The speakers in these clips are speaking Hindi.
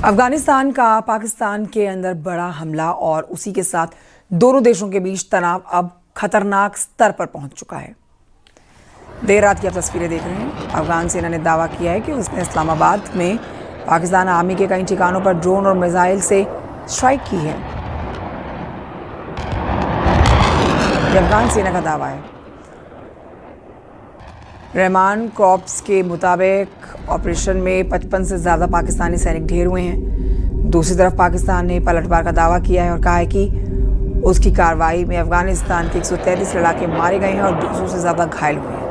अफगानिस्तान का पाकिस्तान के अंदर बड़ा हमला और उसी के साथ दोनों देशों के बीच तनाव अब खतरनाक स्तर पर पहुंच चुका है। देर रात की आप तस्वीरें देख रहे हैं। अफगान सेना ने दावा किया है कि उसने इस्लामाबाद में पाकिस्तान आर्मी के कई ठिकानों पर ड्रोन और मिसाइल से स्ट्राइक की है। यह अफगान सेना का दावा है। रहमान कॉर्प्स के मुताबिक ऑपरेशन में 55 से ज़्यादा पाकिस्तानी सैनिक ढेर हुए हैं। दूसरी तरफ पाकिस्तान ने पलटवार का दावा किया है और कहा है कि उसकी कार्रवाई में अफगानिस्तान के 133 लड़ाके मारे गए हैं और 200 से ज़्यादा घायल हुए हैं।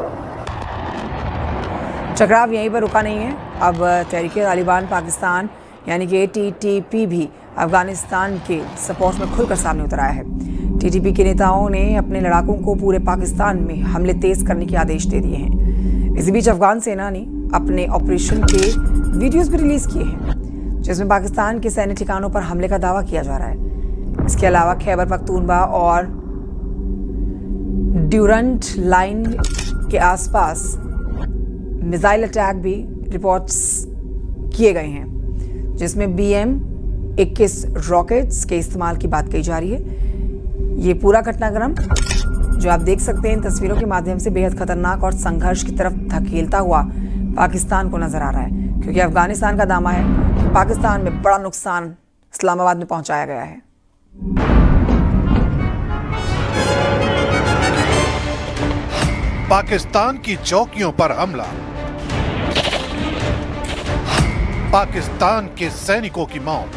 टकराव यहीं पर रुका नहीं है। अब तहरीक-ए-तालिबान पाकिस्तान यानी कि TTP भी अफगानिस्तान के सपोर्ट में खुलकर सामने उतर आया है। TTP के नेताओं ने अपने लड़ाकों को पूरे पाकिस्तान में हमले तेज करने के आदेश दे दिए हैं। इसी बीच अफगान सेना ने अपने ऑपरेशन के वीडियोस भी रिलीज किए हैं, जिसमें पाकिस्तान के सैन्य ठिकानों पर हमले का दावा किया जा रहा है। इसके अलावा खैबर पख्तूनख्वा और ड्यूरंट लाइन के आसपास मिसाइल अटैक भी रिपोर्ट्स किए गए हैं, जिसमें BM-21 रॉकेट्स के इस्तेमाल की बात कही जा रही है। ये पूरा घटनाक्रम जो आप देख सकते हैं इन तस्वीरों के माध्यम से बेहद खतरनाक और संघर्ष की तरफ धकेलता हुआ पाकिस्तान को नजर आ रहा है, क्योंकि अफगानिस्तान का दावा है कि पाकिस्तान में बड़ा नुकसान इस्लामाबाद में पहुंचाया गया है। पाकिस्तान की चौकियों पर हमला, पाकिस्तान के सैनिकों की मौत,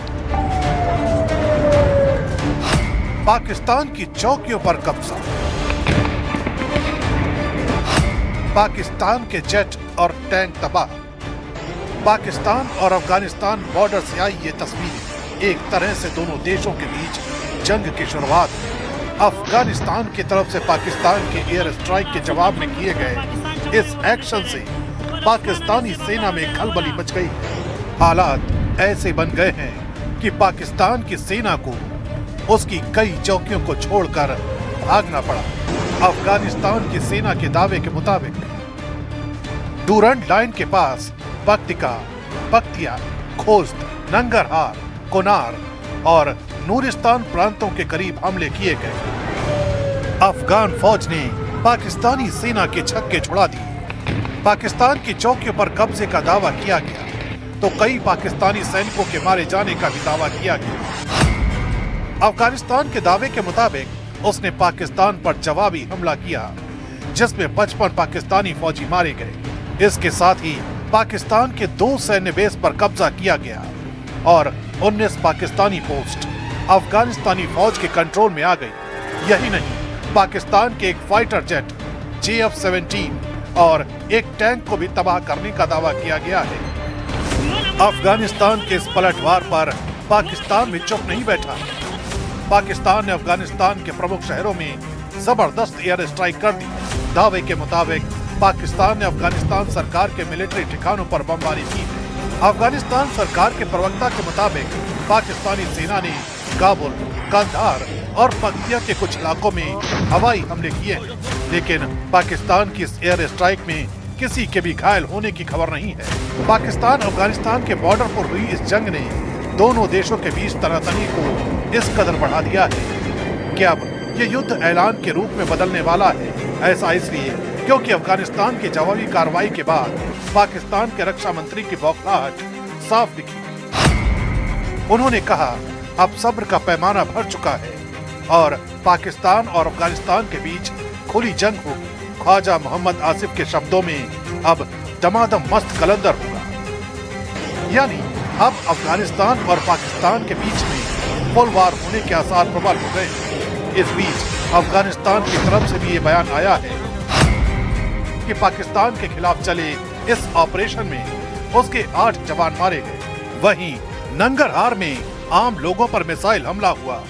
पाकिस्तान की चौकियों पर कब्जा, पाकिस्तान के जेट और टैंक तबाह। पाकिस्तान और अफगानिस्तान बॉर्डर से आई ये तस्वीरें एक तरह से दोनों देशों के बीच जंग की शुरुआत है। अफगानिस्तान की तरफ से पाकिस्तान के एयर स्ट्राइक के जवाब में किए गए इस एक्शन से पाकिस्तानी सेना में खलबली मच गई। हालात ऐसे बन गए हैं कि पाकिस्तान की सेना को उसकी कई चौकियों को छोड़कर भागना पड़ा। अफगानिस्तान की सेना के दावे के मुताबिक डूरंट लाइन के पास पक्तिका, पक्तिया, खोस्त, नंगरहार, कोनार और नूरिस्तान प्रांतों के करीब हमले किए गए। अफगान फौज ने पाकिस्तानी सेना के छक्के छुड़ा दिए। पाकिस्तान की चौकियों पर कब्जे का दावा किया गया तो कई पाकिस्तानी सैनिकों के मारे जाने का भी दावा किया गया। अफगानिस्तान के दावे के मुताबिक उसने पाकिस्तान पर जवाबी हमला किया, जिसमें 55 पाकिस्तानी फौजी मारे गए। इसके साथ ही पाकिस्तान के 2 सैन्य बेस पर कब्जा किया गया और 19 पाकिस्तानी पोस्ट अफगानिस्तानी फौज के कंट्रोल में आ गई। यही नहीं, पाकिस्तान के एक फाइटर जेट JF-17 और एक टैंक को भी तबाह करने का दावा किया गया है। अफगानिस्तान के इस पलटवार पर पाकिस्तान भी चुप नहीं बैठा। पाकिस्तान ने अफगानिस्तान के प्रमुख शहरों में जबरदस्त एयर स्ट्राइक कर दी। दावे के मुताबिक पाकिस्तान ने अफगानिस्तान सरकार के मिलिट्री ठिकानों पर बमबारी की। अफगानिस्तान सरकार के प्रवक्ता के मुताबिक पाकिस्तानी सेना ने काबुल, कंधार और पक्तिया के कुछ इलाकों में हवाई हमले किए, लेकिन पाकिस्तान की इस एयर स्ट्राइक में किसी के भी घायल होने की खबर नहीं है। पाकिस्तान अफगानिस्तान के बॉर्डर पर हुई इस जंग ने दोनों देशों के बीच तनातनी को इस कदर बढ़ा दिया है कि अब ये युद्ध ऐलान के रूप में बदलने वाला है। ऐसा इसलिए क्योंकि अफगानिस्तान की जवाबी कार्रवाई के बाद पाकिस्तान के रक्षा मंत्री की बौखलाहट साफ दिखी। उन्होंने कहा, अब सब्र का पैमाना भर चुका है और पाकिस्तान और अफगानिस्तान के बीच खुली जंग होगी। ख्वाजा मोहम्मद आसिफ के शब्दों में अब दमादम मस्त कलंदर होगा, यानी अब अफगानिस्तान और पाकिस्तान के बीच में फुल वार होने के आसार प्रबल हो गए। इस बीच अफगानिस्तान की तरफ से भी ये बयान आया है कि पाकिस्तान के खिलाफ चले इस ऑपरेशन में उसके 8 जवान मारे गए। वहीं नंगरहार में आम लोगों पर मिसाइल हमला हुआ,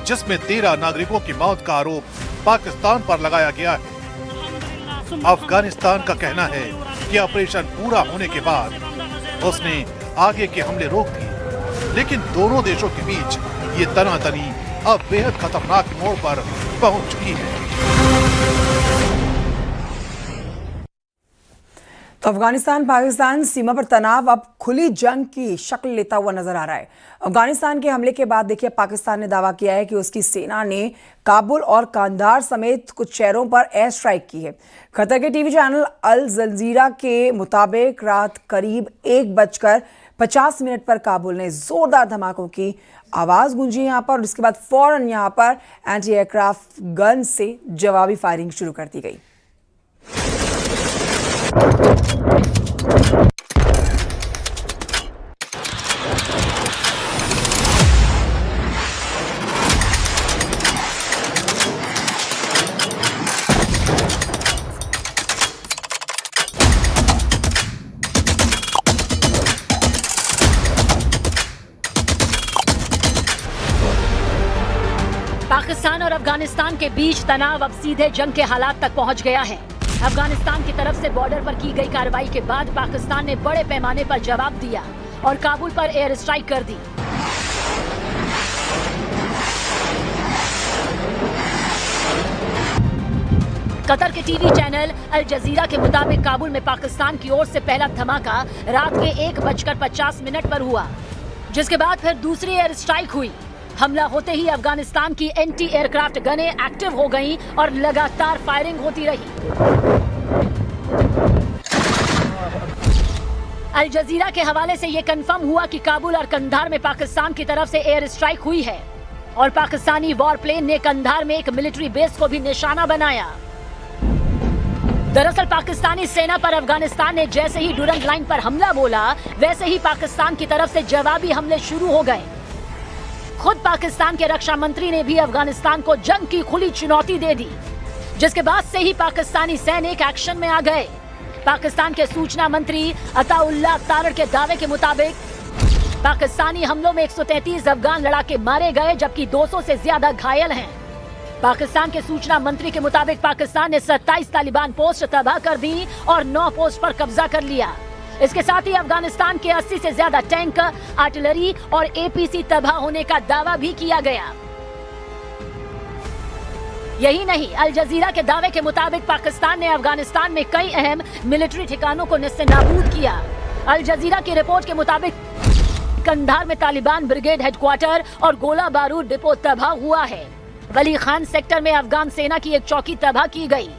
जिसमें 13 नागरिकों की मौत का आरोप पाकिस्तान पर लगाया गया है। अफगानिस्तान का कहना है कि ऑपरेशन पूरा होने के बाद उसने आगे के हमले रोक दिए, लेकिन दोनों देशों के बीच ये तनातनी अब बेहद खतरनाक मोड़ पर पहुंच चुकी है। तो अफगानिस्तान पाकिस्तान सीमा पर तनाव अब खुली जंग की शक्ल लेता हुआ नजर आ रहा है। अफगानिस्तान के हमले के बाद देखिए पाकिस्तान ने दावा किया है कि उसकी सेना ने काबुल और कांधार समेत कुछ शहरों पर एयर स्ट्राइक की है। कतर के टीवी चैनल अल जजीरा के मुताबिक रात करीब 1:50 पर काबुल ने जोरदार धमाकों की आवाज गूंजी यहां पर और इसके बाद फौरन यहां पर एंटी एयरक्राफ्ट गन से जवाबी फायरिंग शुरू कर दी गई। पाकिस्तान और अफगानिस्तान के बीच तनाव अब सीधे जंग के हालात तक पहुंच गया है। अफगानिस्तान की तरफ से बॉर्डर पर की गई कार्रवाई के बाद पाकिस्तान ने बड़े पैमाने पर जवाब दिया और काबुल पर एयर स्ट्राइक कर दी। कतर के टीवी चैनल अल जजीरा के मुताबिक काबुल में पाकिस्तान की ओर से पहला धमाका रात के 1:50 पर हुआ, जिसके बाद फिर दूसरी एयर स्ट्राइक हुई। हमला होते ही अफगानिस्तान की एंटी एयरक्राफ्ट गनें एक्टिव हो गईं और लगातार फायरिंग होती रही। अल जजीरा के हवाले से यह कंफर्म हुआ कि काबुल और कंधार में पाकिस्तान की तरफ से एयर स्ट्राइक हुई है और पाकिस्तानी वॉर प्लेन ने कंधार में एक मिलिट्री बेस को भी निशाना बनाया। दरअसल पाकिस्तानी सेना पर अफगानिस्तान ने जैसे ही डुरंट लाइन पर हमला बोला, वैसे ही पाकिस्तान की तरफ से जवाबी हमले शुरू हो गए। खुद पाकिस्तान के रक्षा मंत्री ने भी अफगानिस्तान को जंग की खुली चुनौती दे दी, जिसके बाद से ही पाकिस्तानी सैनिक एक्शन में आ गए। पाकिस्तान के सूचना मंत्री अताउल्लाह तारड़ के दावे के मुताबिक पाकिस्तानी हमलों में 133 अफगान लड़ाके मारे गए, जबकि 200 से ज्यादा घायल हैं। पाकिस्तान के सूचना मंत्री के मुताबिक पाकिस्तान ने 27 तालिबान पोस्ट तबाह कर दी और 9 पोस्ट पर कब्जा कर लिया। इसके साथ ही अफगानिस्तान के 80 से ज्यादा टैंक, आर्टिलरी और एपीसी तबाह होने का दावा भी किया गया। यही नहीं, अल जजीरा के दावे के मुताबिक पाकिस्तान ने अफगानिस्तान में कई अहम मिलिट्री ठिकानों को नेस्तनाबूद किया। अल जजीरा की रिपोर्ट के मुताबिक कंधार में तालिबान ब्रिगेड हेडक्वार्टर और गोला बारूद डिपो तबाह हुआ है। वली खान सेक्टर में अफगान सेना की एक चौकी तबाह की गई।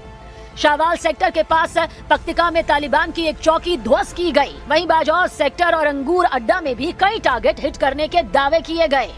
शावाल सेक्टर के पास पक्तिका में तालिबान की एक चौकी ध्वस्त की गई। वहीं बाजौर सेक्टर और अंगूर अड्डा में भी कई टारगेट हिट करने के दावे किए गए।